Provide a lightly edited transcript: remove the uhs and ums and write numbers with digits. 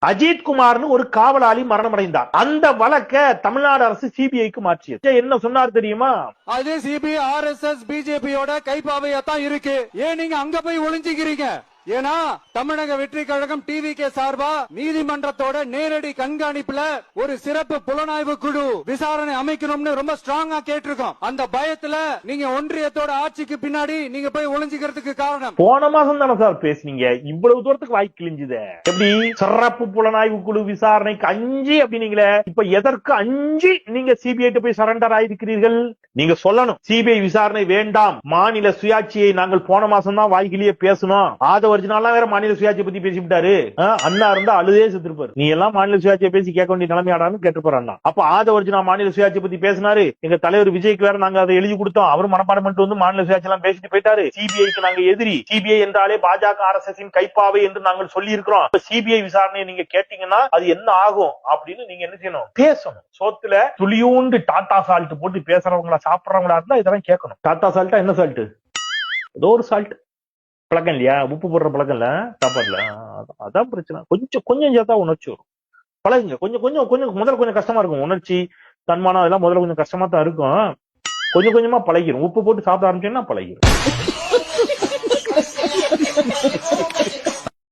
அஜித் குமார்னு ஒரு காவலாளி மரணம் அடைந்தார். அந்த வழக்க தமிழ்நாடு அரசு சிபிஐக்கு மாற்றியது. என்ன சொன்னார் தெரியுமா? அது சிபிஐ ஆர்எஸ்எஸ் பிஜேபியோட கைப்பாவையா தான் இருக்கு. ஏன் நீங்க அங்க போய் ஒளிஞ்சுக்கிறீங்க? ஏன்னா தமிழக வெற்றி கழகம் டிவிகே சார்பா நீதிமன்றத்தோட நேரடி கண்காணிப்புல ஒரு சிறப்பு புலனாய்வு குழு விசாரணை அமைக்கணும்னு ரொம்ப ஸ்ட்ராங்கா கேட்டிருக்கோம். அந்த பயத்துல நீங்க ஒன்றியத்தோட ஆட்சிக்கு பின்னாடி நீங்க போய் ஒளிஞ்சுக்கிறதுக்கு காரணம். போன மாசம் தானே சார் பேசுனீங்க, இவ்வளவு தூரத்துக்கு வாய் கிழிஞ்சுத. எப்படி சிறப்பு புலனாய்வு குழு விசாரணைக்கு அஞ்சு அப்படின்னீங்களே, இப்ப எதற்கு அஞ்சு நீங்க சிபிஐ போய் சரண்டர் ஆயிருக்கிறீர்கள்? நீங்க சொல்லணும், சிபிஐ விசாரணை வேண்டாம், மாநில சுயாட்சியை நாங்கள் போன மாசம் தான் வாய்கிலேயே பேசணும். ஒரிஜினல்லாம் வேற மாநில சுயாட்சியை பத்தி பேசிவிட்டாரு. அண்ணா இருந்தா அழுதே செத்துருப்பாரு. நீ எல்லாம் மாநில சுயாட்சியை பேசி கேட்க வேண்டிய நிலைமையாடான்னு கேட்டுப்பாரு அண்ணா. அப்ப ஒரிஜினா மாநில சுயாட்சியை பத்தி பேசினாரு. எங்க தலைவர் விஜய்க்கு வேற நாங்க அதை எழுதி கொடுத்தோம். அவர் மனப்பாடம் பண்ணிட்டு வந்து மாநில சுயாட்சி எல்லாம் பேசிட்டு போயிட்டாரு. சிபிஐக்கு நாங்க எதிரி, சிபிஐ என்றாலே பாஜக ஆர்எஸ்எஸ் கைப்பாவை என்று நாங்கள் சொல்லி இருக்கிறோம். சிபிஐ விசாரணையை நீங்க கேட்டீங்கன்னா அது என்ன ஆகும் அப்படின்னு நீங்க என்ன செய்யணும்? பேசணும். சோத்துல துளியூண்டு டாடா சால்ட் போட்டு பேசுறவங்களா சாப்பிடறவங்களா இருந்தா இதெல்லாம் கேட்கணும். டாடா சால்ட்டா என்ன சால்ட்? ஏதோ ஒரு சால்ட் பழக்கம் இல்லையா, உப்பு போடுற பழக்கம் இல்ல சாப்பாடுல. அதான் பிரச்சனை. கொஞ்சம் சேர்த்தா உணர்ச்சி வரும். பழகுங்க. கொஞ்சம் முதல்ல கொஞ்சம் கஷ்டமா இருக்கும். உணர்ச்சி தன்மானம் அதெல்லாம் முதல்ல கொஞ்சம் கஷ்டமா தான் இருக்கும். கொஞ்சமா பழகிரும். உப்பு போட்டு சாப்பிட ஆரம்பிச்சீங்கன்னா பழகிரும்.